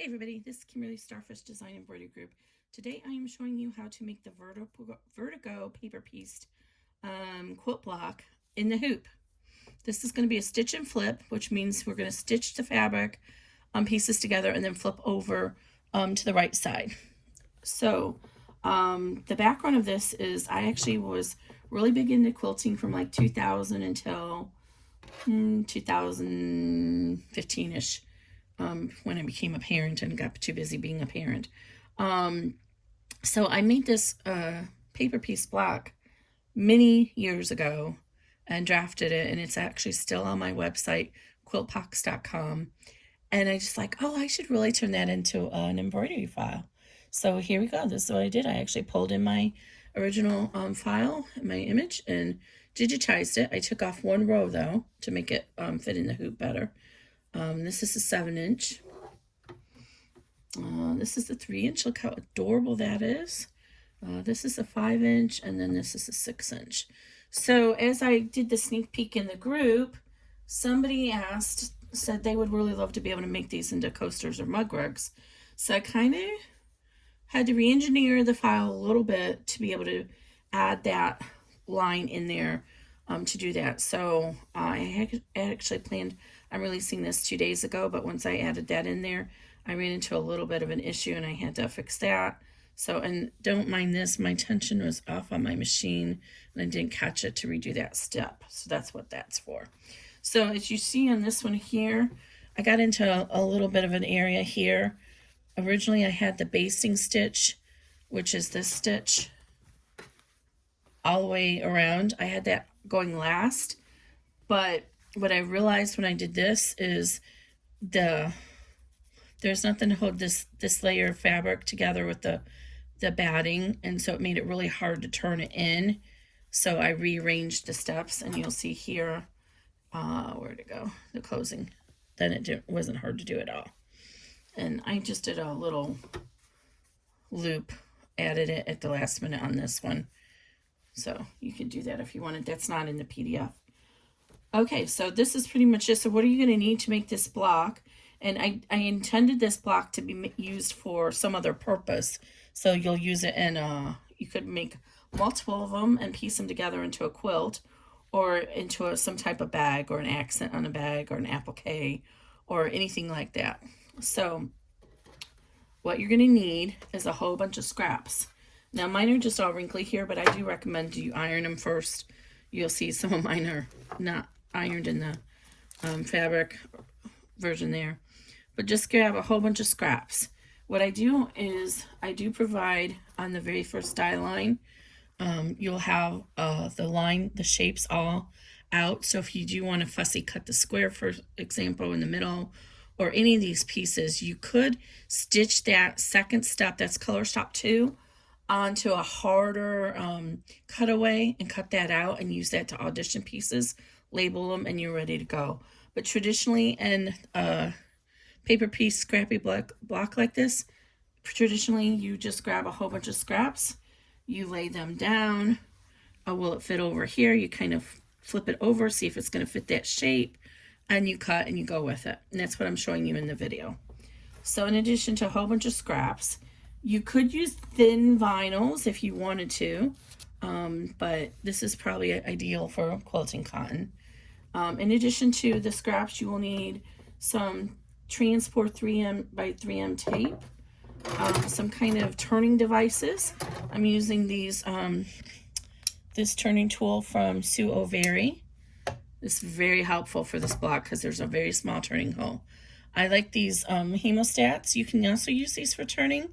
Hey everybody, this is Kimberly Starfish Design Embroidery Group. Today I am showing you how to make the Vertigo paper pieced quilt block in the hoop. This is going to be a stitch and flip, which means we're going to stitch the fabric pieces together and then flip over to the right side. So the background of this is I actually was really big into quilting from like 2000 until 2015-ish. When I became a parent and got too busy being a parent. So I made this paper piece block many years ago and drafted it, and it's actually still on my website, quiltpox.com. And I just like, oh, I should really turn that into an embroidery file. So here we go. This is what I did. I actually pulled in my original file, my image, and digitized it. I took off one row, though, to make it fit in the hoop better. This is a 7-inch. This is the 3-inch. Look how adorable that is. This is a 5-inch, and then this is a 6-inch. So as I did the sneak peek in the group, somebody said they would really love to be able to make these into coasters or mug rugs. So I kind of had to re-engineer the file a little bit to be able to add that line in there to do that. So I actually planned on releasing this 2 days ago, but once I added that in there, I ran into a little bit of an issue and I had to fix that. So, and don't mind this, my tension was off on my machine and I didn't catch it to redo that step. So that's what that's for. So as you see on this one here, I got into a little bit of an area here. Originally I had the basting stitch, which is this stitch all the way around. I had that going last, but what I realized when I did this is there's nothing to hold this layer of fabric together with the batting, and so it made it really hard to turn it in. So I rearranged the steps, and you'll see here where'd it go, the closing. Then it wasn't hard to do at all. And I just did a little loop, added it at the last minute on this one. So you can do that if you wanted. That's not in the PDF. Okay, so this is pretty much it. So what are you going to need to make this block? And I intended this block to be used for some other purpose. So you'll use it in you could make multiple of them and piece them together into a quilt or into some type of bag or an accent on a bag or an applique or anything like that. So what you're going to need is a whole bunch of scraps. Now mine are just all wrinkly here, but I do recommend you iron them first. You'll see some of mine are not ironed in the fabric version there. But just grab a whole bunch of scraps. What I do is I do provide on the very first die line, you'll have the shapes all out. So if you do want to fussy cut the square, for example, in the middle, or any of these pieces, you could stitch that second step, that's color stop 2, onto a harder cutaway and cut that out and use that to audition pieces, label them, and you're ready to go. But traditionally in a paper piece scrappy block like this, traditionally you just grab a whole bunch of scraps, you lay them down. Will it fit over here? You kind of flip it over, see if it's going to fit that shape, and you cut and you go with it. And that's what I'm showing you in the video. So in addition to a whole bunch of scraps, you could use thin vinyls if you wanted to, but this is probably ideal for quilting cotton. In addition to the scraps, you will need some transport 3M by 3M tape, some kind of turning devices. I'm using these this turning tool from Sue O'Very. This is very helpful for this block because there's a very small turning hole. I like these hemostats. You can also use these for turning,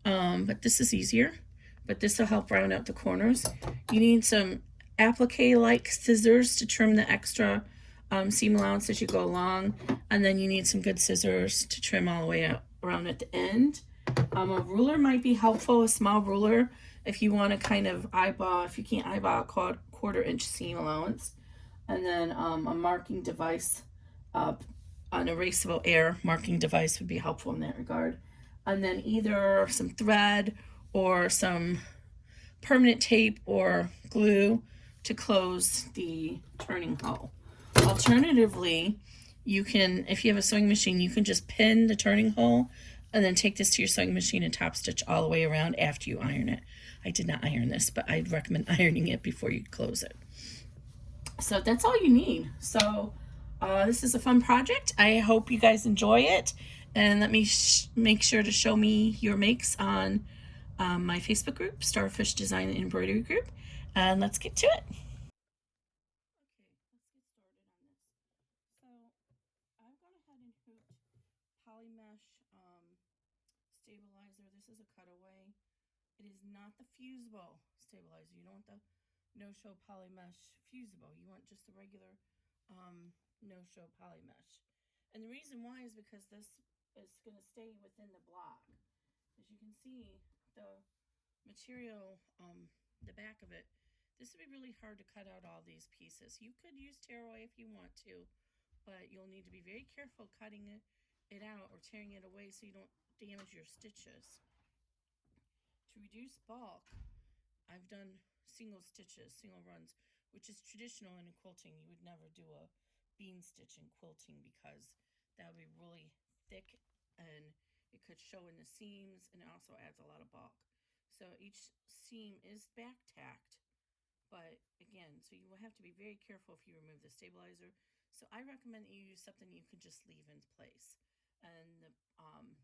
but this is easier. But this will help round out the corners. You need some applique-like scissors to trim the extra seam allowance as you go along, and then you need some good scissors to trim all the way out around at the end. A ruler might be helpful, a small ruler, if you want to kind of eyeball, if you can't eyeball a quarter-inch seam allowance. And then a marking device, an erasable air marking device would be helpful in that regard. And then either some thread or some permanent tape or glue to close the turning hole. Alternatively, you can, if you have a sewing machine, you can just pin the turning hole And then take this to your sewing machine and top stitch all the way around after you iron it. I did not iron this, but I'd recommend ironing it before you close it. So that's all you need. So this is a fun project. I hope you guys enjoy it. And let me make sure to show me your makes on my Facebook group, Starfish Design and Embroidery Group. And let's get to it. Okay, let's get started on this. So I've gone ahead and hooped poly mesh stabilizer. This is a cutaway. It is not the fusible stabilizer. You don't want the no-show poly mesh fusible. You want just the regular no-show poly mesh. And the reason why is because this is going to stay within the block. As you can see, the material, the back of it, this would be really hard to cut out all these pieces. You could use tearaway if you want to, but you'll need to be very careful cutting it out or tearing it away so you don't damage your stitches. To reduce bulk, I've done single stitches, single runs, which is traditional in quilting. You would never do a bean stitch in quilting because that would be really thick and it could show in the seams, and it also adds a lot of bulk. So each seam is back tacked, but again, so you will have to be very careful if you remove the stabilizer. So I recommend that you use something you can just leave in place. And the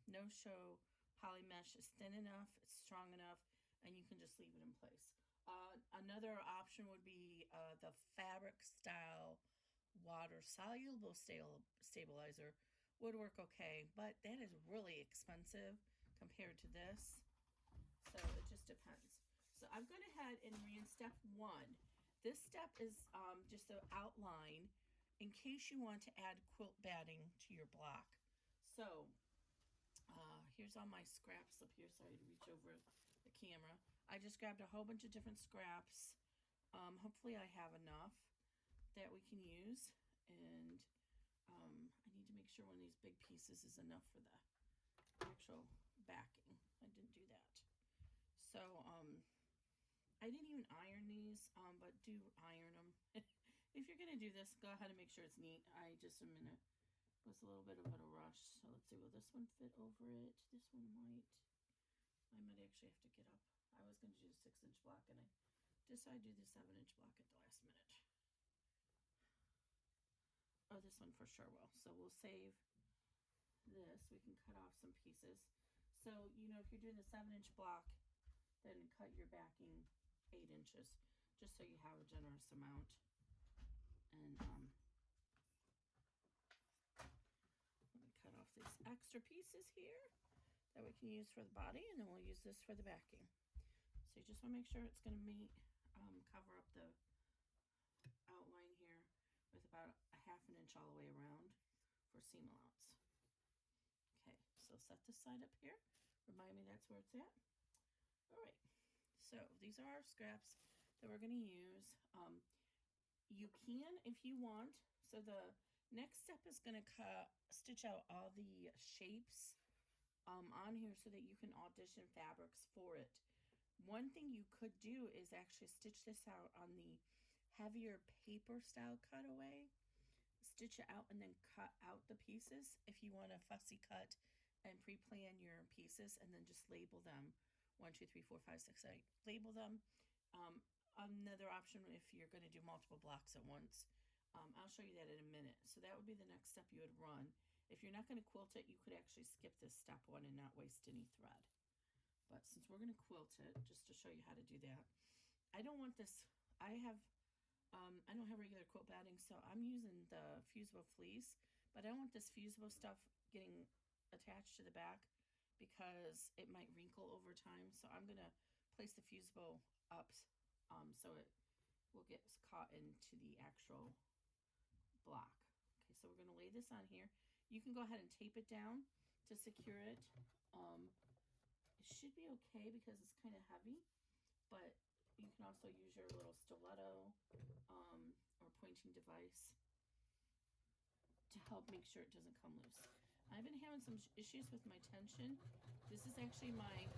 no-show poly mesh is thin enough, it's strong enough, and you can just leave it in place. Another option would be the fabric style water soluble stabilizer would work okay, but that is really expensive compared to this. So it just depends. So I've gone ahead and ran step 1. This step is just the outline in case you want to add quilt batting to your block. So here's all my scraps up here. Sorry to reach over the camera. I just grabbed a whole bunch of different scraps. Hopefully I have enough that we can use. And I need to make sure one of these big pieces is enough for the actual backing. I didn't do that. So I didn't even iron these, but do iron them. If you're going to do this, go ahead and make sure it's neat. I just am in was a little bit of a rush. So let's see, will this one fit over it? This one might. I might actually have to get up. I was going to do a 6-inch block, and I decided to do the 7-inch block at the last minute. Oh, this one for sure will. So we'll save this. We can cut off some pieces. So, you know, if you're doing the 7-inch block, then cut your backing 8 inches, just so you have a generous amount. And let me cut off these extra pieces here that we can use for the body, and then we'll use this for the backing. So you just want to make sure it's going to meet, cover up the outline here with about a 1/2 inch all the way around for seam allowance. Okay, so set this side up here. Remind me that's where it's at. All right, so these are our scraps that we're going to use. You can, if you want, so the next step is going to stitch out all the shapes on here so that you can audition fabrics for it. One thing you could do is actually stitch this out on the heavier paper style cutaway. Stitch it out and then cut out the pieces if you want a fussy cut and pre-plan your pieces, and then just label them 1, 2, 3, 4, 5, 6, 8. Label them. Another option if you're going to do multiple blocks at once. I'll show you that in a minute. So that would be the next step you would run. If you're not going to quilt it, you could actually skip this step 1 and not waste any thread. But since we're going to quilt it, just to show you how to do that, I don't want this. I don't have regular quilt batting, so I'm using the fusible fleece, but I don't want this fusible stuff getting attached to the back because it might wrinkle over time. So I'm going to place the fusible up so it will get caught into the actual block. Okay, so we're going to lay this on here. You can go ahead and tape it down to secure it. It should be okay because it's kind of heavy, but you can also use your little stiletto or pointing device to help make sure it doesn't come loose. I've been having some issues with my tension. This is actually my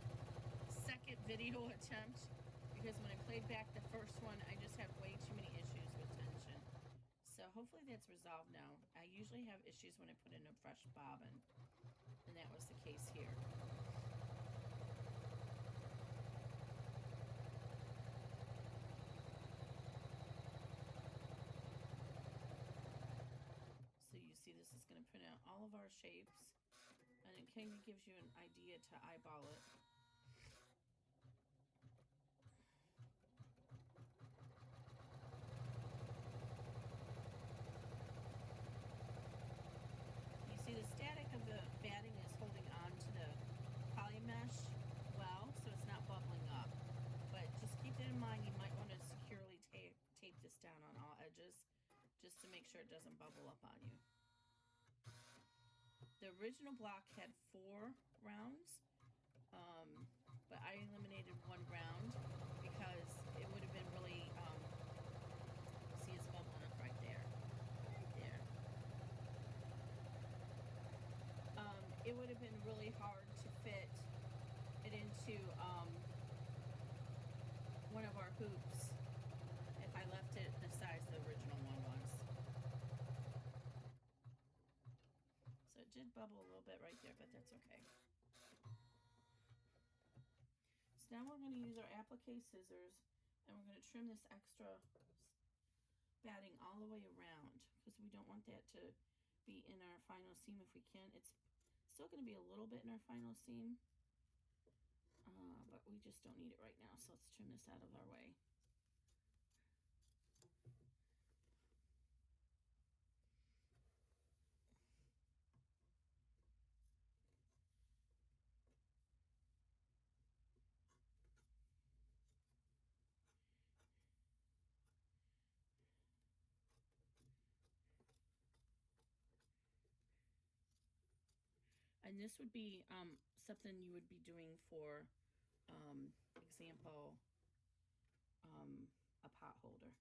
second video attempt because when I played back the first one, I just had way too many issues with tension. So So hopefully that's resolved now. I usually have issues when I put in a fresh bobbin, and that was the case here. So you see this is going to print out all of our shapes, and it kind of gives you an idea to eyeball it. You see the static of the batting is holding on to the poly mesh well, so it's not bubbling up. But just keep that in mind, you might want to securely tape this down on all edges just to make sure it doesn't bubble up on you. The original block had 4 rounds, but I eliminated 1 round because it would have been really, see it's bubbling up right there, it would have been really hard to fit it into one of our hoops if I left it the size the original one was. So it did bubble a little bit right there, but that's okay. So now we're going to use our applique scissors, and we're going to trim this extra batting all the way around because we don't want that to be in our final seam if we can. It's still going to be a little bit in our final seam, but we just don't need it right now, so let's trim this out of our way. And this would be something you would be doing for, example, a pot holder.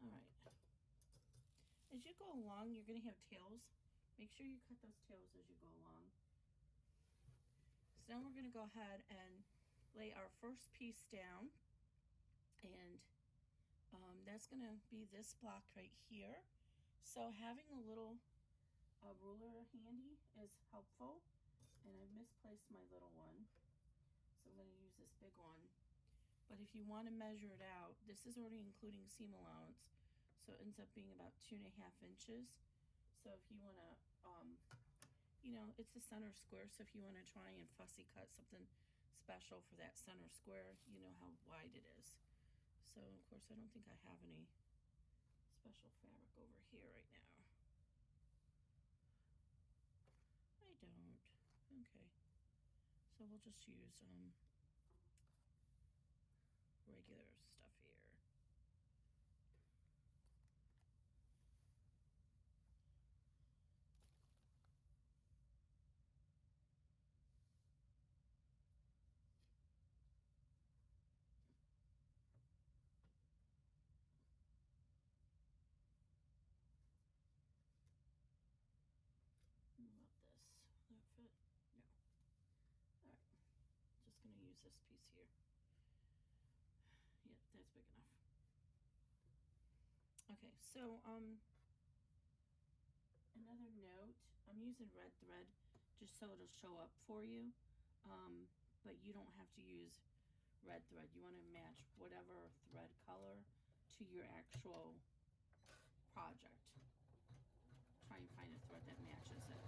All right. As you go along, you're going to have tails. Make sure you cut those tails as you go along. So now we're going to go ahead and lay our first piece down, and that's going to be this block right here. So having a little ruler handy is helpful, and I've misplaced my little one, so I'm going to use this big one. But if you want to measure it out, this is already including seam allowance, so it ends up being about 2.5 inches. So if you want to, you know, it's a center square, so if you want to try and fussy cut something special for that center square, you know how wide it is. So of course I don't think I have any special fabric over here right now. I don't. Okay. So we'll just use regular stuff here. What about this? Will that fit? No. All right. Just gonna use this piece here. Yeah, that's big enough. Okay, so another note, I'm using red thread just so it'll show up for you, but you don't have to use red thread. You want to match whatever thread color to your actual project. Try and find a thread that matches it.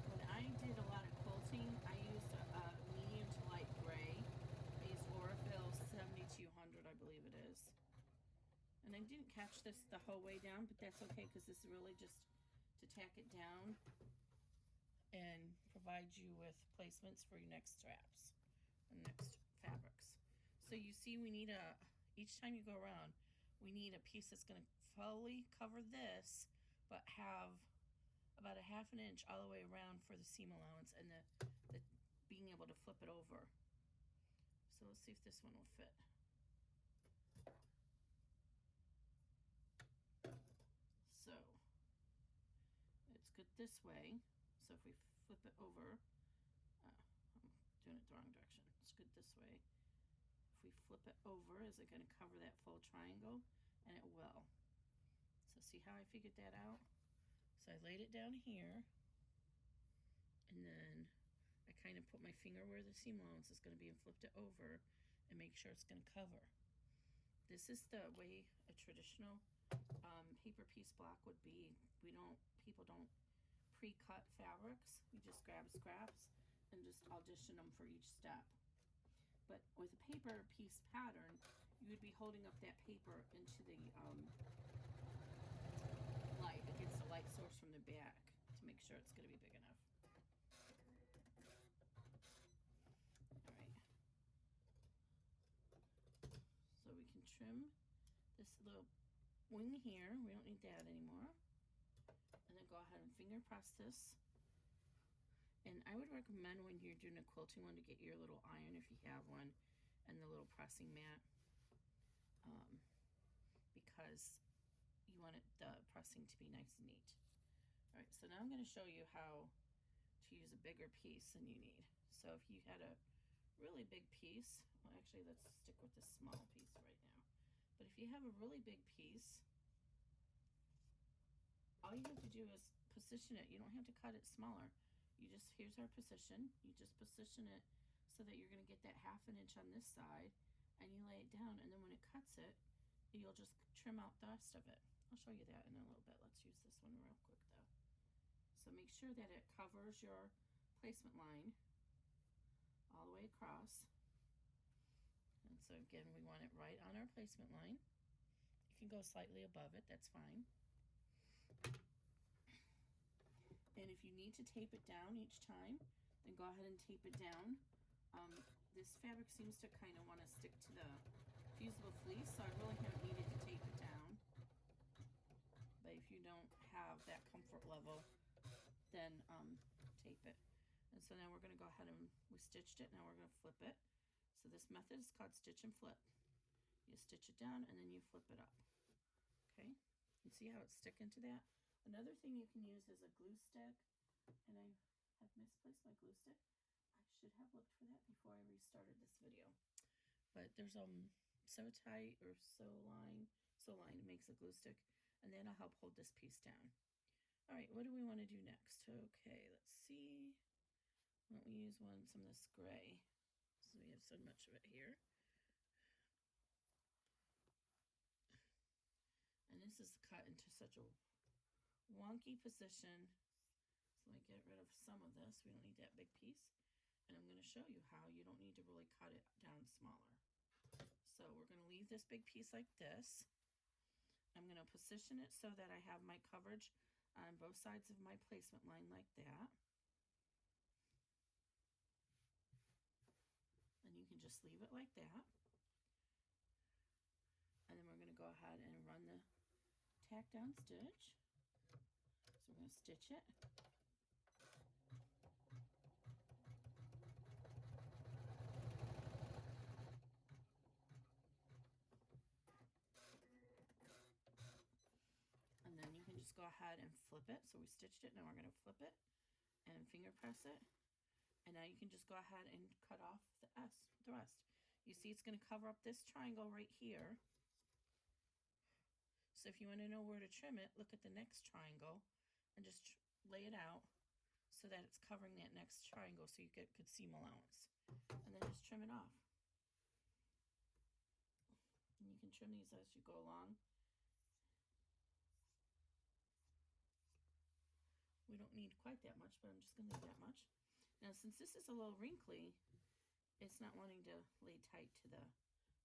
When I did a lot of quilting, I used a medium to light gray. I used Orifil 7200, I believe it is. And I didn't catch this the whole way down, but that's okay because this is really just to tack it down and provide you with placements for your next straps and next fabrics. So you see we need each time you go around, we need a piece that's going to fully cover this, but have about a 1/2 inch all the way around for the seam allowance and the being able to flip it over. So let's see if this one will fit. So it's good this way. So if we flip it over, I'm doing it the wrong direction. It's good this way. If we flip it over, is it going to cover that full triangle? And it will. So see how I figured that out? So I laid it down here, and then I kind of put my finger where the seam allowance is going to be and flipped it over and make sure it's going to cover. This is the way a traditional paper piece block would be. People don't pre-cut fabrics. We just grab scraps and just audition them for each step. But with a paper piece pattern, you would be holding up that paper into the light, against the light source from the back to make sure it's going to be big enough. All right. So we can trim this little wing here. We don't need that anymore. And then go ahead and finger press this. And I would recommend when you're doing a quilting one to get your little iron, if you have one, and the little pressing mat, because you want the pressing to be nice and neat. All right, so now I'm going to show you how to use a bigger piece than you need. So if you had a really big piece, well, actually let's stick with this small piece right now. But if you have a really big piece, all you have to do is position it. You don't have to cut it smaller. You just, here's our position. You just position it so that you're going to get that 1/2 inch on this side, and you lay it down, and then when it cuts it, you'll just trim out the rest of it. I'll show you that in a little bit. Let's use this one real quick though. So make sure that it covers your placement line all the way across. And so again, we want it right on our placement line. You can go slightly above it, that's fine. And if you need to tape it down each time, then go ahead and tape it down. This fabric seems to kind of want to stick to the fusible fleece, so I really haven't needed to tape it down. But if you don't have that comfort level, then tape it. And so now we're going to go ahead and we stitched it. Now we're going to flip it. So this method is called stitch and flip. You stitch it down and then you flip it up. Okay, you see how it's sticking to that? Another thing you can use is a glue stick, and I have misplaced my glue stick. I should have looked for that before I restarted this video. But there's Sew Tight or Sew Line makes a glue stick, and that'll help hold this piece down. All right, what do we want to do next? Okay, let's see. Why don't we use some of this gray? So we have so much of it here. And this is cut into such a wonky position. So I get rid of some of this. We don't need that big piece. And I'm going to show you how you don't need to really cut it down smaller. So we're going to leave this big piece like this. I'm going to position it so that I have my coverage on both sides of my placement line like that. And you can just leave it like that. And then we're going to go ahead and run the tack down stitch. So we're going to stitch it. And then you can just go ahead and flip it. So we stitched it, now we're going to flip it and finger press it. And now you can just go ahead and cut off the rest. You see it's going to cover up this triangle right here. So if you want to know where to trim it, look at the next triangle and just lay it out so that it's covering that next triangle so you get good seam allowance. And then just trim it off. And you can trim these as you go along. We don't need quite that much, but I'm just going to leave that much. Now, since this is a little wrinkly, it's not wanting to lay tight to the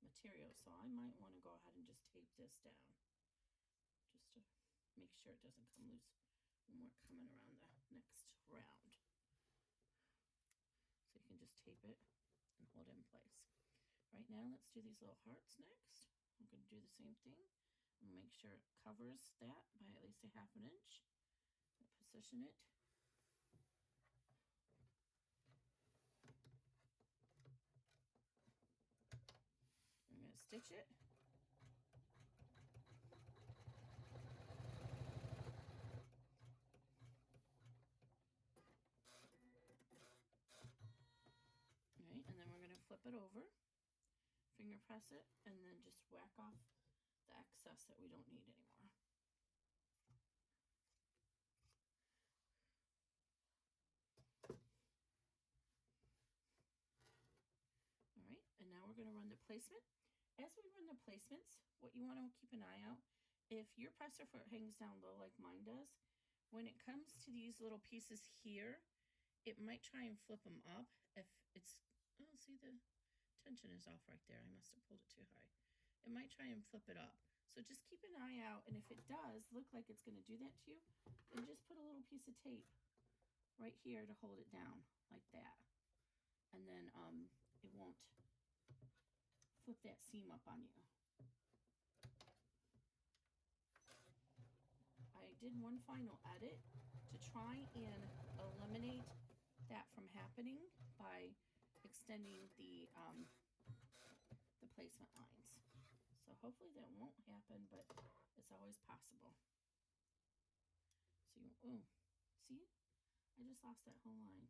material, so I might want to go ahead and just tape this down, just to make sure it doesn't come loose when we're coming around the next round. So you can just tape it and hold it in place. Right now, let's do these little hearts next. I'm going to do the same thing. I'm going to make sure it covers that by at least a 1/2 inch. position it. I'm going to stitch it. All right, and then we're going to flip it over, finger press it, and then just whack off the excess that we don't need anymore. All right, and now we're going to run the placement. As we run the placements, what you want to keep an eye out, if your presser foot hangs down low like mine does, when it comes to these little pieces here, it might try and flip them up. If it's, oh, see, the tension is off right there. I must have pulled it too high. It might try and flip it up. So just keep an eye out, and if it does look like it's going to do that to you, then just put a little piece of tape right here to hold it down like that. And then it won't flip that seam up on you. I did one final edit to try and eliminate that from happening by extending the placement lines. So hopefully that won't happen, but it's always possible. So you, oh, see? I just lost that whole line.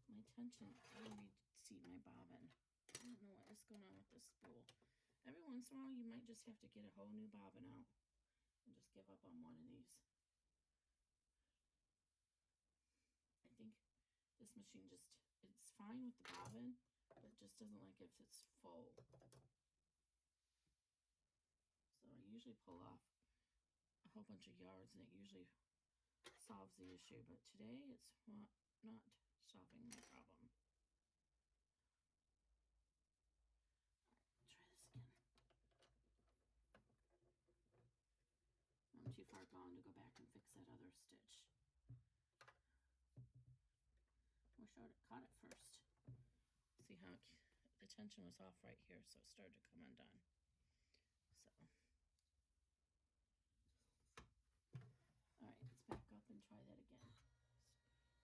My tension, let me see my bobbin. I don't know what is going on with this spool. Every once in a while, you might just have to get a whole new bobbin out and just give up on one of these. I think this machine just, it's fine with the bobbin, but it just doesn't like if it's full. So I usually pull off a whole bunch of yards, and it usually solves the issue, but today it's not solving my problem. All right, try this again. I'm too far gone to go back and fix that other stitch. Wish I would have caught it first. See how the tension was off right here, so it started to come undone. So, all right, let's back up and try that again.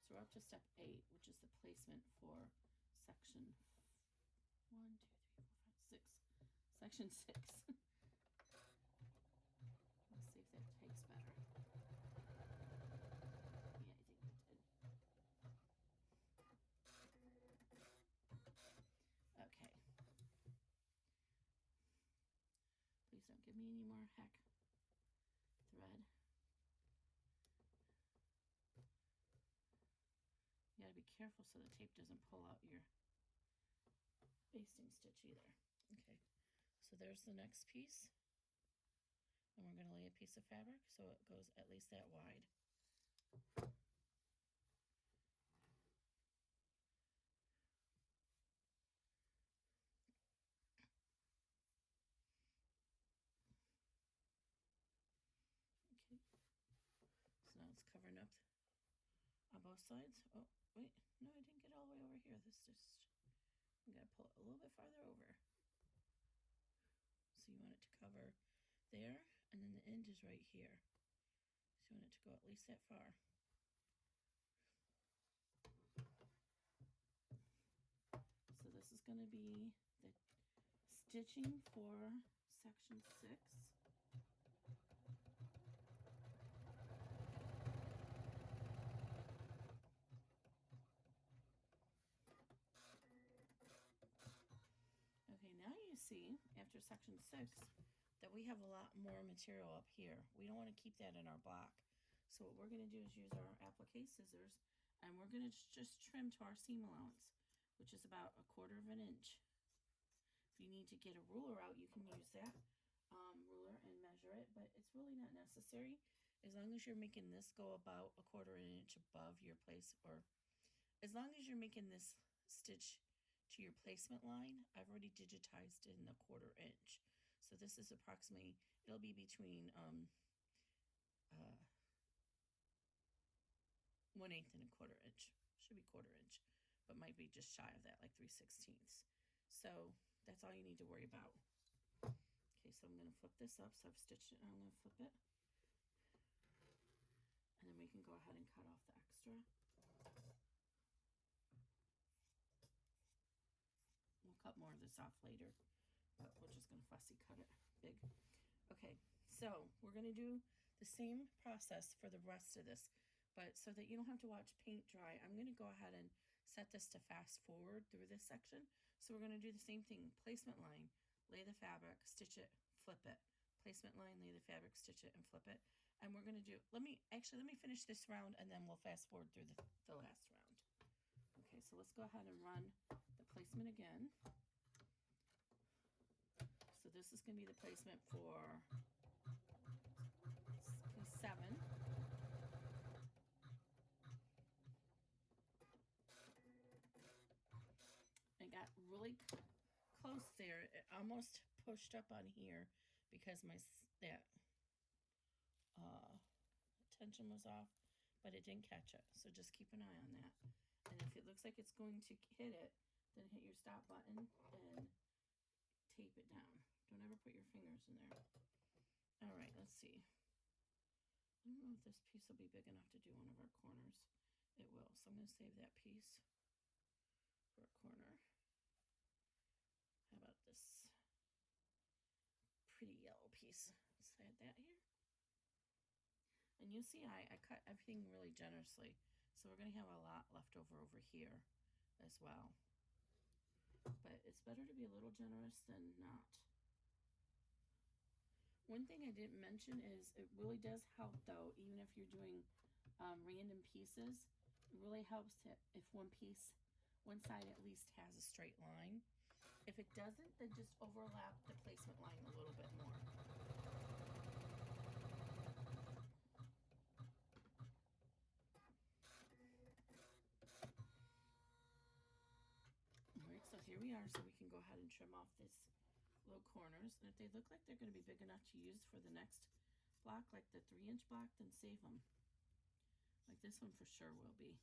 So we're up to step 8, which is the placement for section 1, 2, 3, 4, 5, 6. Section 6. Let's see if that takes better. Yeah, I think it did. Okay. Please don't give me any more heck thread. You gotta be careful so the tape doesn't pull out your basting stitch either. Okay, so there's the next piece. And we're gonna lay a piece of fabric so it goes at least that wide. Okay, so now it's covering up on both sides. Oh, wait, no, I didn't get all the way over here. This just, I'm gonna pull it a little bit farther over. So you want it to cover there, and then the end is right here. So you want it to go at least that far. So this is gonna be the stitching for section 6. Okay, now you see, after section 6, that we have a lot more material up here. We don't want to keep that in our block. So what we're going to do is use our applique scissors, and we're going to just trim to our seam allowance, which is about 1/4 inch. If you need to get a ruler out, you can use that ruler and measure it, but it's really not necessary. As long as you're making this go about 1/4 inch above your place, or as long as you're making this stitch to your placement line. I've already digitized in 1/4 inch. So this is approximately, it'll be between 1/8 and 1/4 inch. Should be 1/4 inch, but might be just shy of that, like 3/16. So that's all you need to worry about. Okay, so I'm going to flip this up. So I've stitched it, and I'm going to flip it. And then we can go ahead and cut off the extra. We'll cut more of this off later, but we're just gonna fussy cut it big. Okay, so we're gonna do the same process for the rest of this, but so that you don't have to watch paint dry, I'm gonna go ahead and set this to fast forward through this section. So we're gonna do the same thing, placement line, lay the fabric, stitch it, flip it. Placement line, lay the fabric, stitch it, and flip it. And we're gonna do, let me finish this round and then we'll fast forward through the last round. Okay, so let's go ahead and run the placement again. So this is going to be the placement for piece 7. I got really close there. It almost pushed up on here because that tension was off, but it didn't catch it. So just keep an eye on that. And if it looks like it's going to hit it, then hit your stop button and tape it down. Don't ever put your fingers in there. All right, let's see. I don't know if this piece will be big enough to do one of our corners. It will, so I'm going to save that piece for a corner. How about this pretty yellow piece? Let's add that here. And you see I cut everything really generously, so we're going to have a lot left over here as well. But it's better to be a little generous than not. One thing I didn't mention is it really does help though, even if you're doing random pieces, it really helps if one side at least has a straight line. If it doesn't, then just overlap the placement line a little bit more. All right, so here we are, so we can go ahead and trim off these little corners, and if they look like they're going to be big enough to use for the next block, like the 3-inch block, then save them. Like this one for sure will be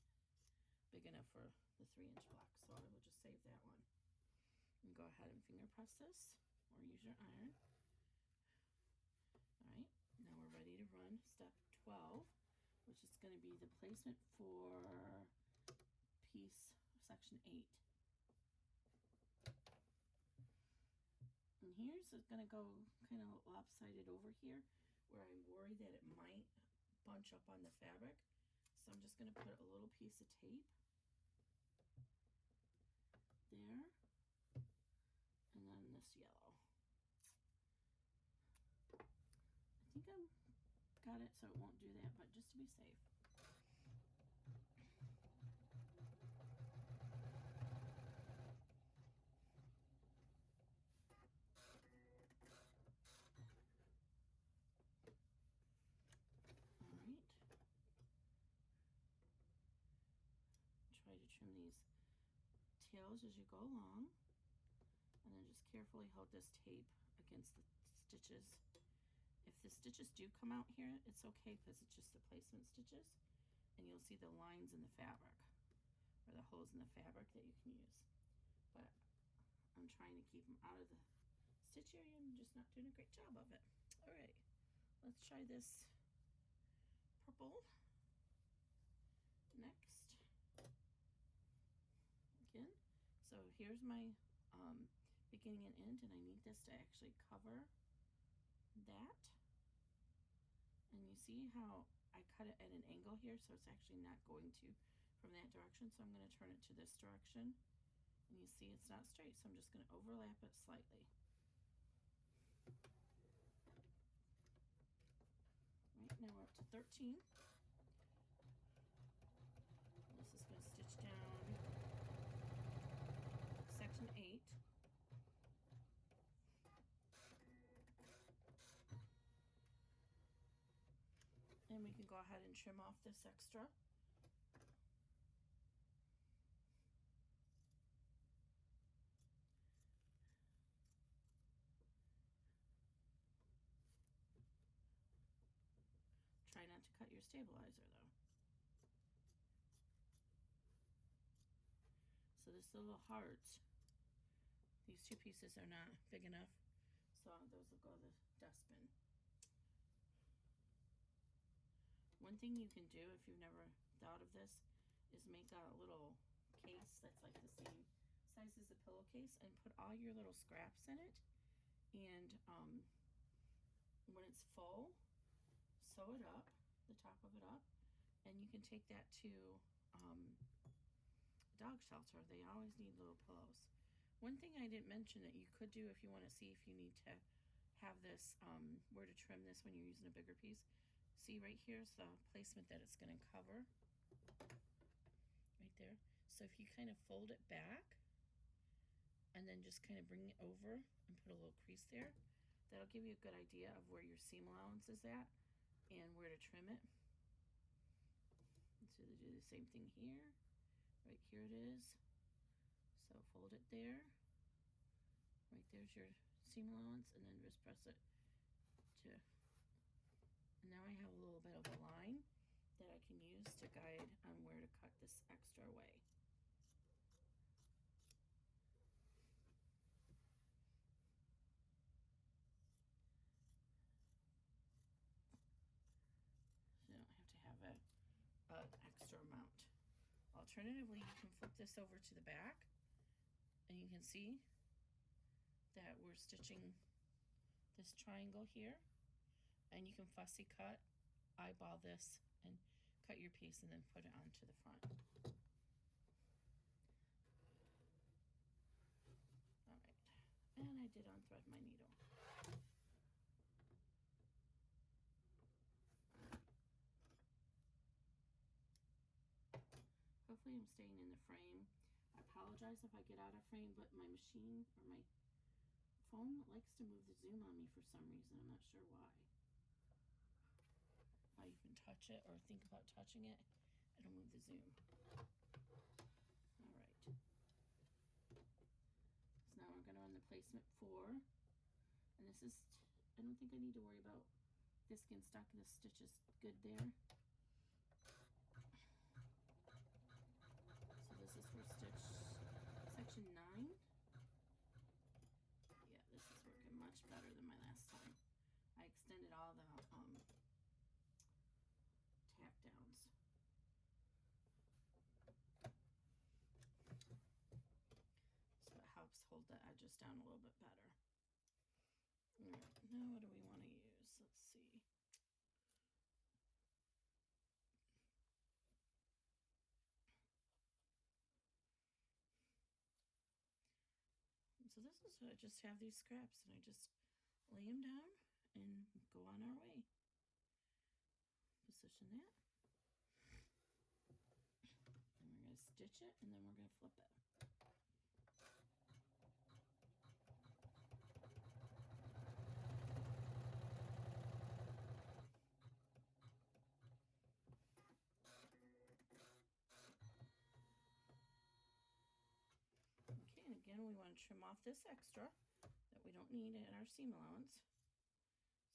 big enough for the 3-inch block, so I will just save that one. And go ahead and finger press this, or use your iron. All right, now we're ready to run step 12, which is going to be the placement for section 8. And here's going to go kind of lopsided over here, where I'm worried that it might bunch up on the fabric. So I'm just going to put a little piece of tape there, and then this yellow. I think I've got it so it won't do that, but just to be safe. Try to trim these tails as you go along, and then just carefully hold this tape against the stitches. If the stitches do come out here, it's okay because it's just the placement stitches, and you'll see the lines in the fabric, or the holes in the fabric that you can use. But I'm trying to keep them out of the stitch area. I'm just not doing a great job of it. All right, let's try this purple next. Again, so here's my beginning and end, and I need this to actually cover that. And you see how I cut it at an angle here, so it's actually not going to from that direction, so I'm going to turn it to this direction, and you see it's not straight, so I'm just going to overlap it slightly. Right, now we're up to 13. This is going to stitch down section 8. And we can go ahead and trim off this extra. Try not to cut your stabilizer though. So this little heart, these two pieces are not big enough, so those will go to the dustbin. One thing you can do if you've never thought of this is make a little case that's like the same size as a pillowcase and put all your little scraps in it. And when it's full, sew it up, the top of it up, and you can take that to a dog shelter. They always need little pillows. One thing I didn't mention that you could do if you want to see if you need to have this, where to trim this when you're using a bigger piece. See right here's the placement that it's going to cover. Right there. So if you kind of fold it back and then just kind of bring it over and put a little crease there, that'll give you a good idea of where your seam allowance is at and where to trim it. So they do the same thing here. Right here it is. So fold it there. Right there's your seam allowance, and then just press it to, and now I have a little bit of a line that I can use to guide on where to cut this extra away. So you don't have to have an extra amount. Alternatively, you can flip this over to the back, and you can see that we're stitching this triangle here, and you can fussy cut, eyeball this, and cut your piece and then put it onto the front. All right, and I did unthread my needle. Hopefully I'm staying in the frame. I apologize if I get out of frame, but my machine or my phone likes to move the zoom on me for some reason. I'm not sure why. If I even touch it or think about touching it, it'll move the zoom. All right. So now we're going to run the placement 4. And this is, I don't think I need to worry about this getting stuck. This stitch is good there. So this is for stitch section 9. Yeah, this is working much better than my last time. I extended all the tack downs. So it helps hold the edges down a little bit better. All right, now what do we want to use? Let's see. So this is, I just have these scraps and I just lay them down and go on our way. Position that. And we're going to stitch it and then we're going to flip it. Okay, and again we want to trim off this extra that we don't need in our seam allowance.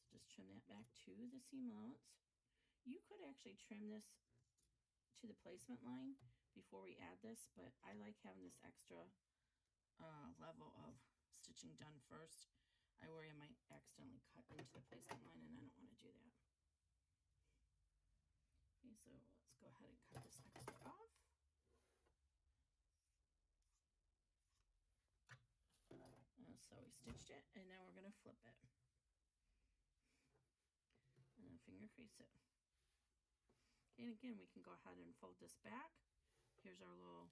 So just trim that back to the seam allowance. You could actually trim this to the placement line before we add this, but I like having this extra level of stitching done first. I worry I might accidentally cut into the placement line and I don't want to do that. Okay, so let's go ahead and cut this extra off. So we stitched it and now we're going to flip it. And then finger crease it. And again, we can go ahead and fold this back. Here's our little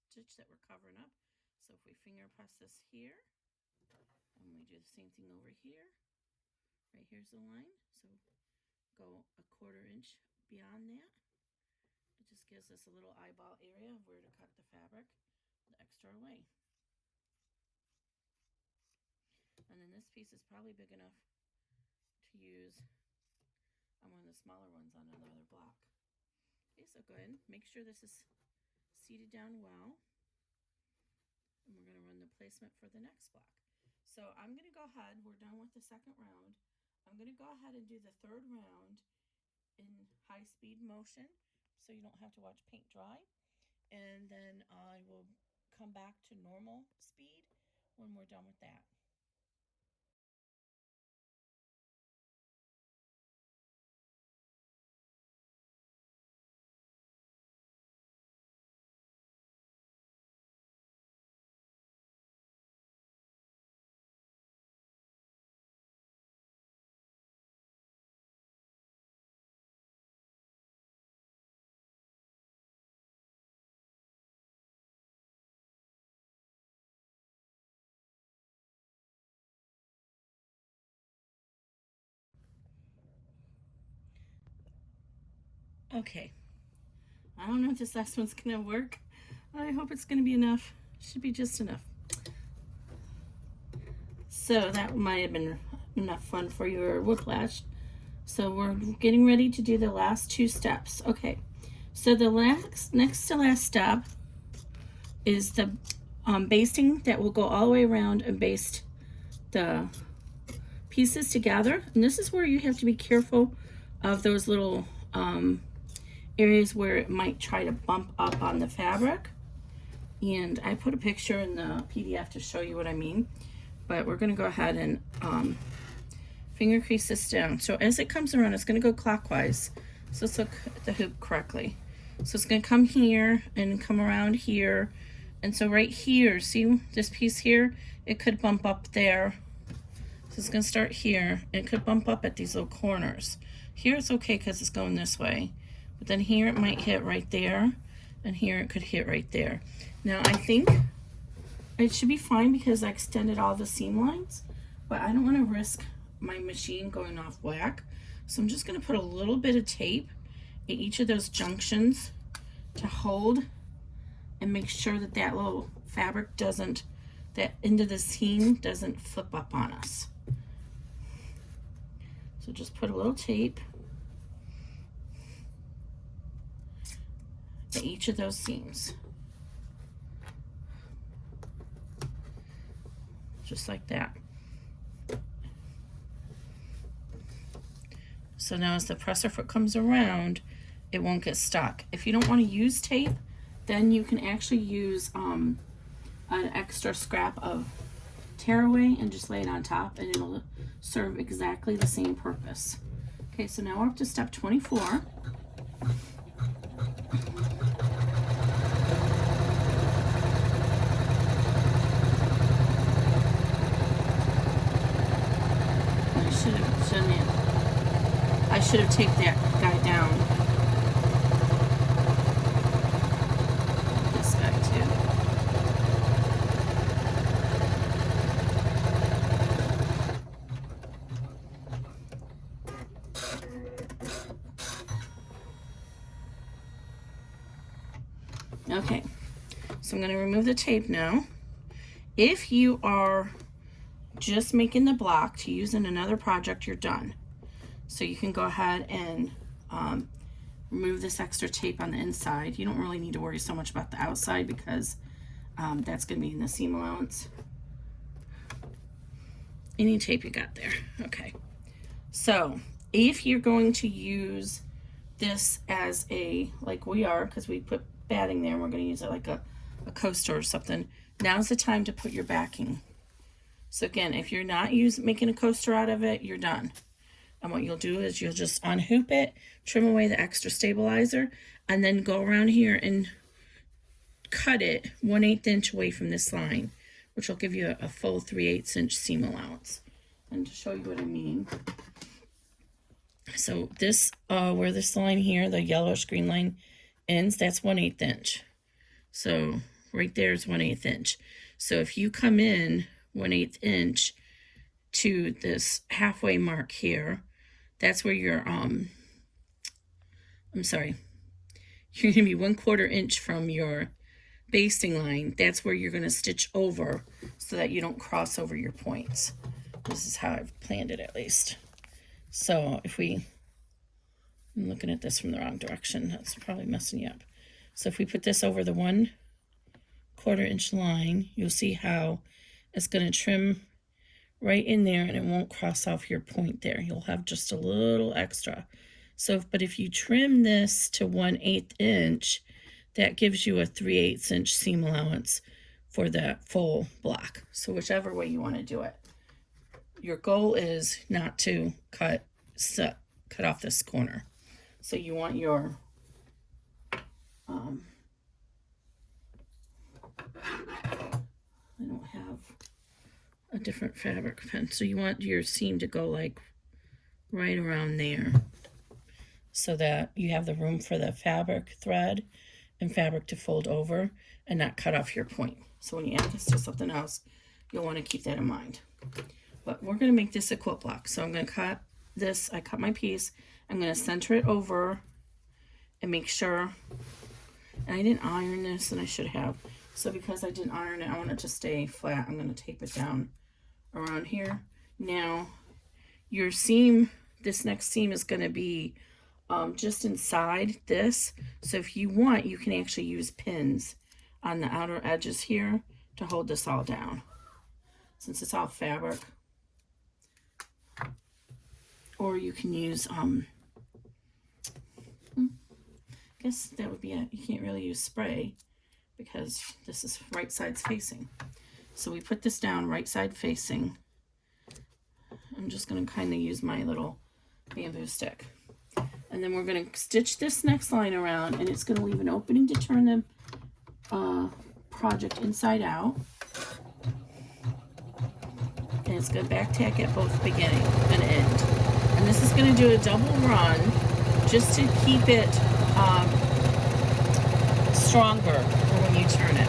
stitch that we're covering up. So if we finger press this here, and we do the same thing over here, right here's the line. So go a 1/4 inch beyond that. It just gives us a little eyeball area of where to cut the fabric, the extra away. And then this piece is probably big enough to use on one of the smaller ones on another block. Okay, so go ahead and make sure this is seated down well. And we're going to run the placement for the next block. So I'm going to go ahead, we're done with the second round. I'm going to go ahead and do the third round in high speed motion so you don't have to watch paint dry. And then I will come back to normal speed when we're done with that. Okay, I don't know if this last one's gonna work. I hope it's gonna be enough. Should be just enough. So that might have been enough fun for you, or whiplash. So we're getting ready to do the last 2 steps. Okay, so the next to last step is the basting that will go all the way around and baste the pieces together. And this is where you have to be careful of those little areas where it might try to bump up on the fabric. And I put a picture in the PDF to show you what I mean. But we're going to go ahead and finger crease this down. So as it comes around, it's going to go clockwise. So let's look at the hoop correctly. So it's going to come here and come around here. And so right here, see this piece here? It could bump up there. So it's going to start here, and it could bump up at these little corners. Here it's okay because it's going this way. But then here it might hit right there, and here it could hit right there. Now I think it should be fine because I extended all the seam lines, but I don't want to risk my machine going off whack. So I'm just going to put a little bit of tape at each of those junctions to hold and make sure that that little fabric doesn't, that end of the seam doesn't flip up on us. So just put a little tape at each of those seams. Just like that. So now as the presser foot comes around, it won't get stuck. If you don't want to use tape, then you can actually use an extra scrap of tearaway and just lay it on top, and it'll serve exactly the same purpose. Okay, so now we're up to step 24. I should have taken that guy down. This guy too. Okay, so I'm going to remove the tape now. If you are just making the block to use in another project, you're done. So you can go ahead and remove this extra tape on the inside. You don't really need to worry so much about the outside because that's going to be in the seam allowance. Any tape you got there. Okay. So if you're going to use this as a, like we are, because we put batting there, and we're going to use it like a coaster or something, now's the time to put your backing. So again, if you're not making a coaster out of it, you're done. And what you'll do is you'll just unhoop it, trim away the extra stabilizer, and then go around here and cut it 1/8 inch away from this line, which will give you a full 3/8 inch seam allowance. And to show you what I mean, so this, where this line here, the yellowish green line ends, that's 1/8 inch. So right there is 1/8 inch. So if you come in 1/8 inch to this halfway mark here, that's where you're you're going to be 1/4 inch from your basting line. That's where you're going to stitch over so that you don't cross over your points. This is how I've planned it, at least. So if I'm looking at this from the wrong direction, that's probably messing you up. So if we put this over the 1/4 inch line, you'll see how it's going to trim right in there, and it won't cross off your point there. You'll have just a little extra. So, but if you trim this to 1/8 inch, that gives you a 3/8 inch seam allowance for that full block. So whichever way you want to do it. Your goal is not to cut off this corner. So you want your I don't have a different fabric pen. So you want your seam to go like right around there so that you have the room for the fabric thread and fabric to fold over and not cut off your point. So when you add this to something else, you'll want to keep that in mind. But we're going to make this a quilt block. So I'm going to cut this. I cut my piece. I'm going to center it over and make sure. And I didn't iron this, and I should have. So because I didn't iron it, I want it to stay flat. I'm going to tape it down around here. Now, your seam, this next seam is going to be just inside this. So if you want, you can actually use pins on the outer edges here to hold this all down, since it's all fabric. Or you can use, I guess that would be it. You can't really use spray because this is right sides facing. So we put this down right side facing. I'm just going to kind of use my little bamboo stick. And then we're going to stitch this next line around, and it's going to leave an opening to turn the project inside out. And it's going to back tack at both beginning and end. And this is going to do a double run just to keep it stronger for when you turn it.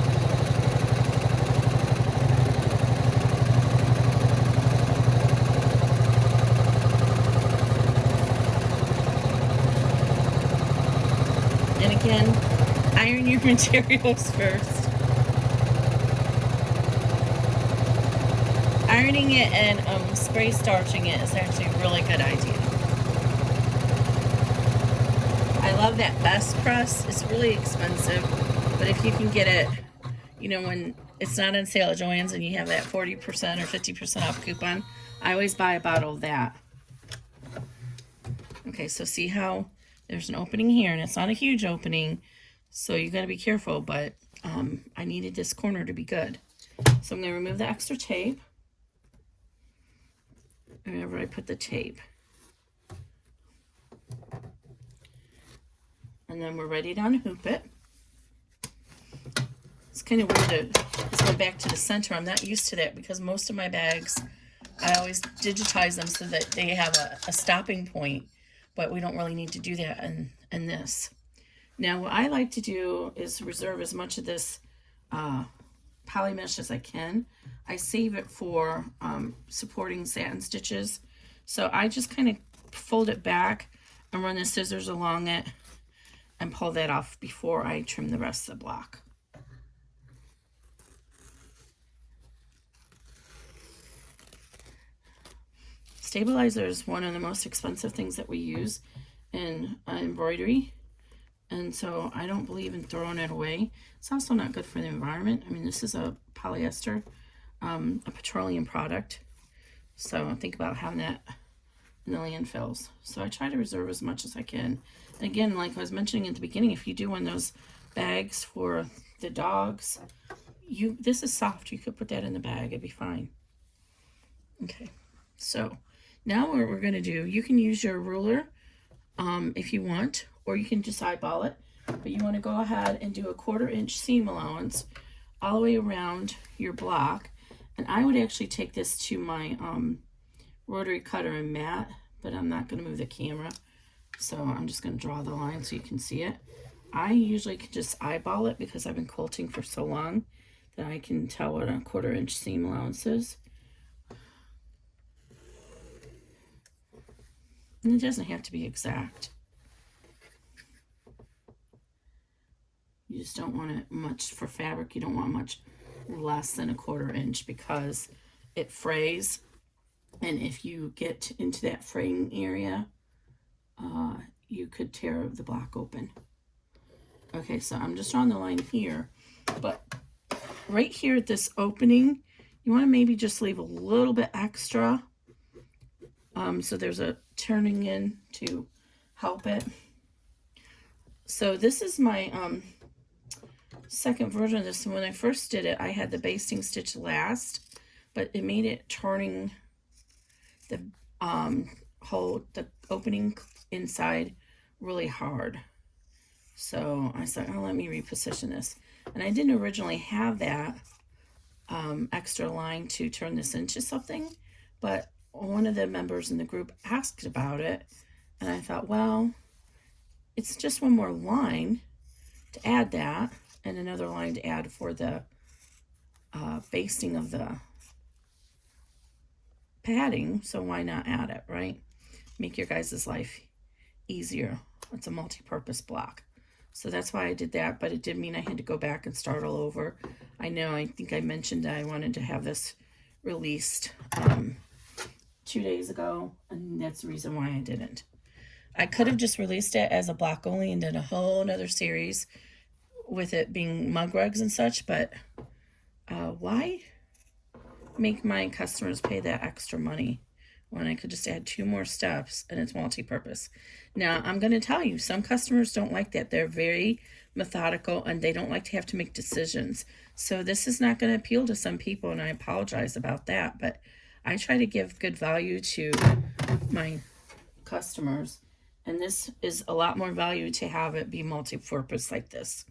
And again, iron your materials first. Ironing it and spray starching it is actually a really good idea. I love that best press. It's really expensive, but if you can get it, you know, when it's not on sale at Joann's and you have that 40% or 50% off coupon, I always buy a bottle of that. Okay, so see how there's an opening here, and it's not a huge opening, so you got to be careful, but I needed this corner to be good. So I'm going to remove the extra tape whenever I put the tape. And then we're ready to unhoop it. It's kind of weird to go back to the center. I'm not used to that because most of my bags, I always digitize them so that they have a stopping point, but we don't really need to do that in this. Now, what I like to do is reserve as much of this poly mesh as I can. I save it for supporting satin stitches. So I just kind of fold it back and run the scissors along it and pull that off before I trim the rest of the block. Stabilizer is one of the most expensive things that we use in embroidery, and so I don't believe in throwing it away. It's also not good for the environment. I mean, this is a polyester, a petroleum product, so think about having that in the landfills. So I try to reserve as much as I can. And again, like I was mentioning at the beginning, if you do one of those bags for the dogs, this is soft. You could put that in the bag. It'd be fine. Okay, so now what we're going to do, you can use your ruler if you want, or you can just eyeball it. But you want to go ahead and do a 1/4 inch seam allowance all the way around your block. And I would actually take this to my rotary cutter and mat, but I'm not going to move the camera. So I'm just going to draw the line so you can see it. I usually can just eyeball it because I've been quilting for so long that I can tell what a 1/4 inch seam allowance is. And it doesn't have to be exact. You just don't want it much for fabric. You don't want much less than a 1/4 inch because it frays. And if you get into that fraying area, you could tear the block open. Okay, so I'm just drawing the line here. But right here at this opening, you want to maybe just leave a little bit extra. So there's a turning in to help it. So this is my second version of this. And when I first did it, I had the basting stitch last, but it made it turning the the opening inside really hard. So I said, oh, let me reposition this. And I didn't originally have that extra line to turn this into something, but one of the members in the group asked about it, and I thought, well, it's just one more line to add that, and another line to add for the basting of the padding, so why not add it, right? Make your guys' life easier. It's a multi-purpose block. So that's why I did that, but it did mean I had to go back and start all over. I know, I think I mentioned that I wanted to have this released 2 days ago, and that's the reason why I didn't. I could have just released it as a block only and done a whole nother series with it being mug rugs and such, but why make my customers pay that extra money when I could just add 2 more steps and it's multi-purpose? Now, I'm going to tell you, some customers don't like that. They're very methodical and they don't like to have to make decisions. So this is not going to appeal to some people, and I apologize about that, but I try to give good value to my customers, and this is a lot more value to have it be multi-purpose like this.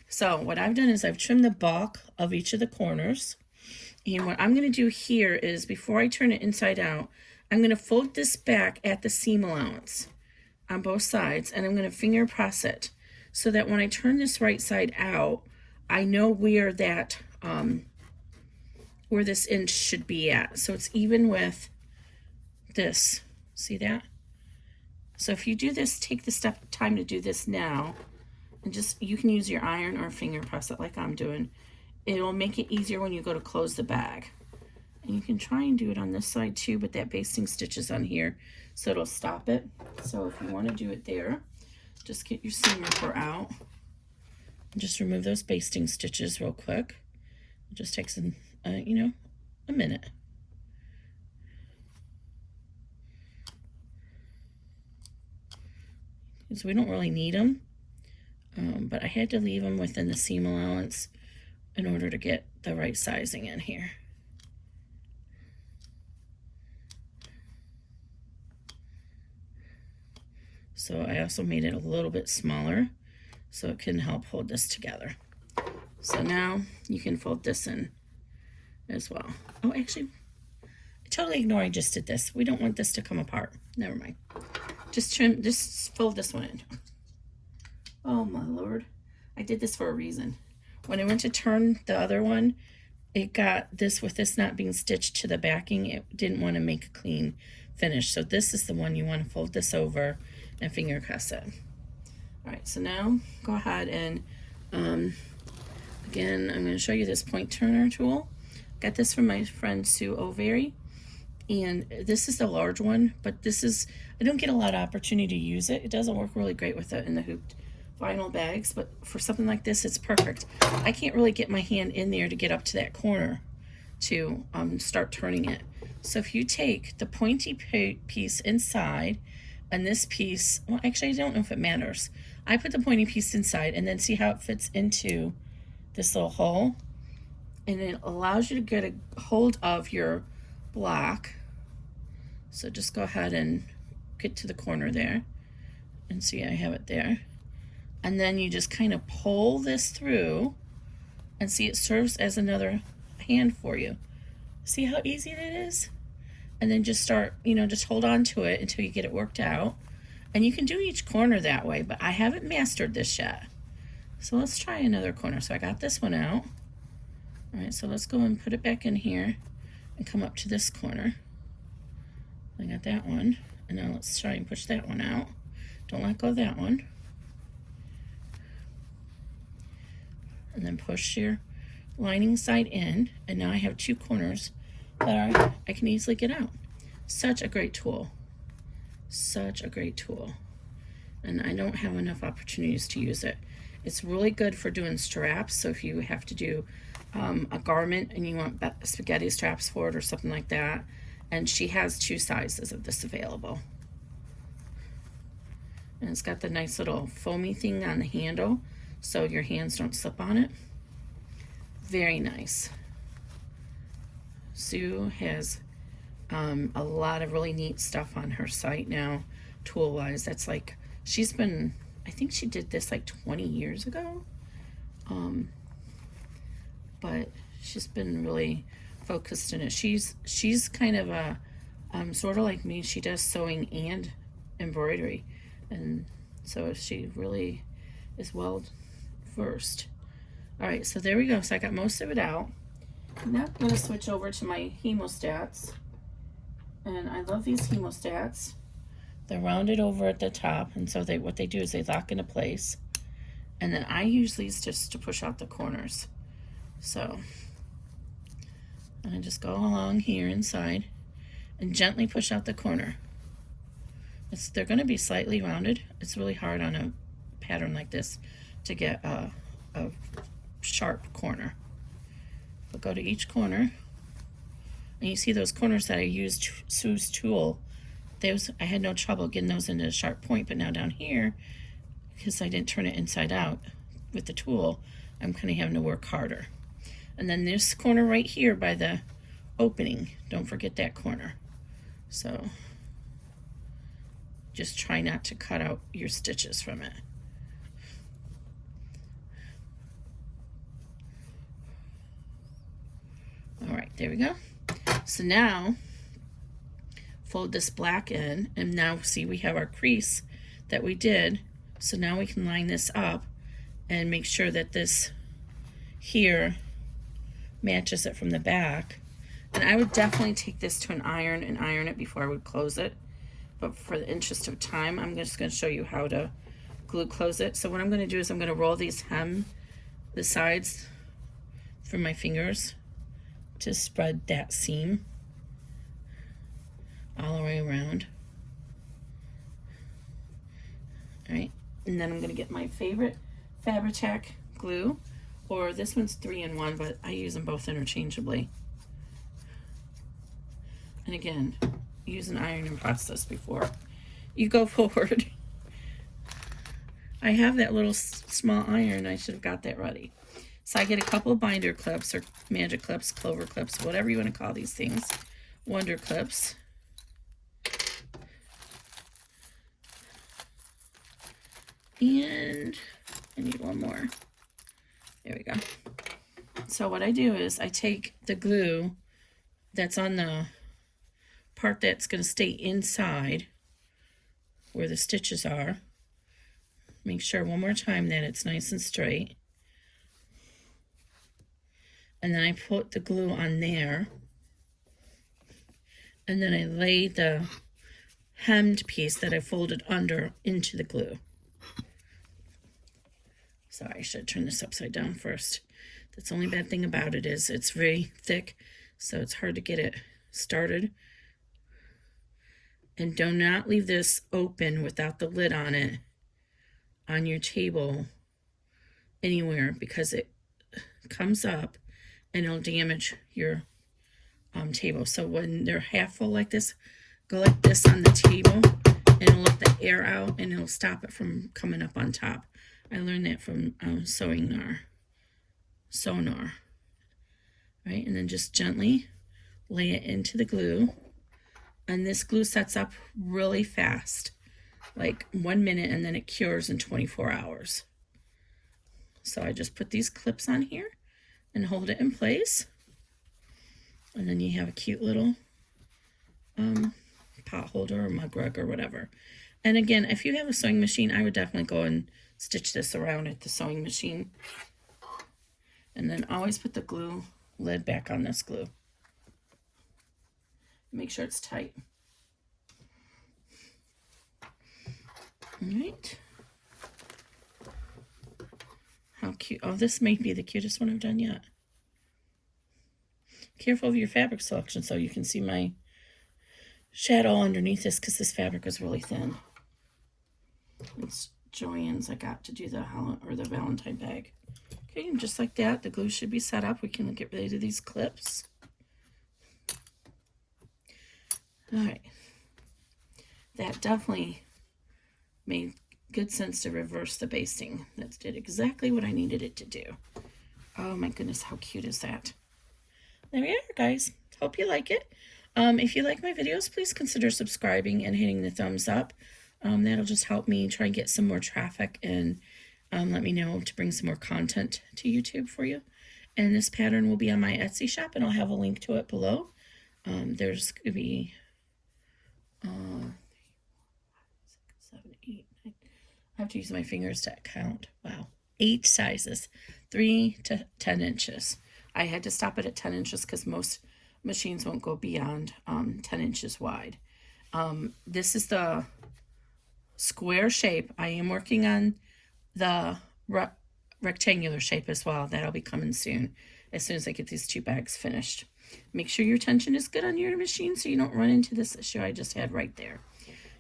So what I've done is I've trimmed the bulk of each of the corners. And what I'm going to do here is, before I turn it inside out, I'm going to fold this back at the seam allowance on both sides, and I'm going to finger press it so that when I turn this right side out, I know where that where this inch should be at. So it's even with this. See that? So if you do this, take the time to do this now, and just, you can use your iron or finger press it like I'm doing. It'll make it easier when you go to close the bag. And you can try and do it on this side too, but that basting stitch is on here, so it'll stop it. So if you want to do it there, just get your seam ripper out and just remove those basting stitches real quick. It just takes a minute. Because we don't really need them, but I had to leave them within the seam allowance in order to get the right sizing in here. So I also made it a little bit smaller so it can help hold this together. So now you can fold this in as well. Oh, actually, totally ignore I just did this. We don't want this to come apart. Never mind. Just fold this one in. Oh my Lord. I did this for a reason. When I went to turn the other one, it got this, with this not being stitched to the backing, it didn't want to make a clean finish. So this is the one you want to fold this over and finger press it. All right, so now go ahead and, again, I'm going to show you this point turner tool. Got this from my friend Sue O'Very, and this is the large one, but this is, I don't get a lot of opportunity to use it. It doesn't work really great with it in the hooped vinyl bags, but for something like this, it's perfect. I can't really get my hand in there to get up to that corner to start turning it. So if you take the pointy piece inside and this piece, well, actually, I don't know if it matters. I put the pointy piece inside and then see how it fits into this little hole, and it allows you to get a hold of your block. So just go ahead and get to the corner there and see I have it there. And then you just kind of pull this through and see it serves as another hand for you. See how easy it is? And then just start, just hold on to it until you get it worked out. And you can do each corner that way, but I haven't mastered this yet. So let's try another corner. So I got this one out. All right, so let's go and put it back in here and come up to this corner. I got that one. And now let's try and push that one out. Don't let go of that one. And then push your lining side in, and now I have 2 corners that I can easily get out. Such a great tool. Such a great tool. And I don't have enough opportunities to use it. It's really good for doing straps, so if you have to do a garment and you want spaghetti straps for it or something like that, and she has 2 sizes of this available. And it's got the nice little foamy thing on the handle, so your hands don't slip on it. Very nice. Sue has a lot of really neat stuff on her site now, tool-wise. That's like, I think she did this like 20 years ago. But she's been really focused in it. She's kind of a, sort of like me. She does sewing and embroidery. And so she really is well versed. All right, so there we go. So I got most of it out. Now I'm going to switch over to my hemostats. And I love these hemostats. They're rounded over at the top, and so what they do is they lock into place. And then I use these just to push out the corners. So I just go along here inside and gently push out the corner. They're going to be slightly rounded. It's really hard on a pattern like this to get a sharp corner. But go to each corner, and you see those corners that I used Sue's tool. I had no trouble getting those into a sharp point, but now down here, because I didn't turn it inside out with the tool, I'm kind of having to work harder. And then this corner right here by the opening, don't forget that corner. So just try not to cut out your stitches from it. All right, there we go. So now fold this black in, and now see we have our crease that we did. So now we can line this up and make sure that this here matches it from the back. And I would definitely take this to an iron and iron it before I would close it. But for the interest of time, I'm just going to show you how to glue close it. So what I'm going to do is I'm going to roll the sides through my fingers to spread that seam all the way around. All right, and then I'm going to get my favorite Fabri-Tac glue, or this one's 3-in-1, but I use them both interchangeably. And again, use an ironing process before you go forward. I have that little small iron. I should have got that ready. So I get a couple of binder clips or magic clips, clover clips, whatever you want to call these things, wonder clips. And I need one more. There we go. So what I do is I take the glue that's on the part that's going to stay inside where the stitches are. Make sure one more time that it's nice and straight. And then I put the glue on there. And then I lay the hemmed piece that I folded under into the glue. Sorry, I should turn this upside down first. That's the only bad thing about it is it's very thick, so it's hard to get it started. And do not leave this open without the lid on it on your table anywhere, because it comes up and it'll damage your table. So when they're half full like this, go like this on the table and it'll let the air out and it'll stop it from coming up on top. I learned that from sonar. Right, and then just gently lay it into the glue. And this glue sets up really fast, like 1 minute, and then it cures in 24 hours. So I just put these clips on here and hold it in place. And then you have a cute little pot holder or mug rug or whatever. And again, if you have a sewing machine, I would definitely go and stitch this around at the sewing machine. And then always put the glue lid back on this glue. Make sure it's tight. All right. How cute. Oh, this may be the cutest one I've done yet. Careful of your fabric selection so you can see my shadow underneath this, because this fabric is really thin. It's Joann's I got to do the Valentine bag. Okay, and just like that, the glue should be set up. We can get rid of these clips. All right. That definitely made good sense to reverse the basting. That did exactly what I needed it to do. Oh my goodness, how cute is that? There we are, guys. Hope you like it. If you like my videos, please consider subscribing and hitting the thumbs up. That'll just help me try and get some more traffic and let me know to bring some more content to YouTube for you. And this pattern will be on my Etsy shop, and I'll have a link to it below. There's going to be 7, 8, 9. I have to use my fingers to count. Wow. 8 sizes, 3 to 10 inches. I had to stop it at 10 inches because most machines won't go beyond 10 inches wide. This is the square shape. I am working on the rectangular shape as well. That'll be coming soon as I get these 2 bags finished. Make sure your tension is good on your machine so you don't run into this issue I just had right there.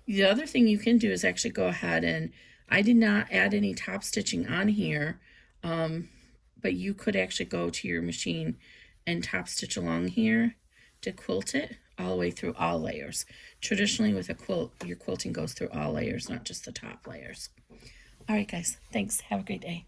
The other thing you can do is actually go ahead and, I did not add any top stitching on here, but you could actually go to your machine and top stitch along here to quilt it all the way through all layers. Traditionally with a quilt, your quilting goes through all layers, not just the top layers. All right, guys, thanks. Have a great day.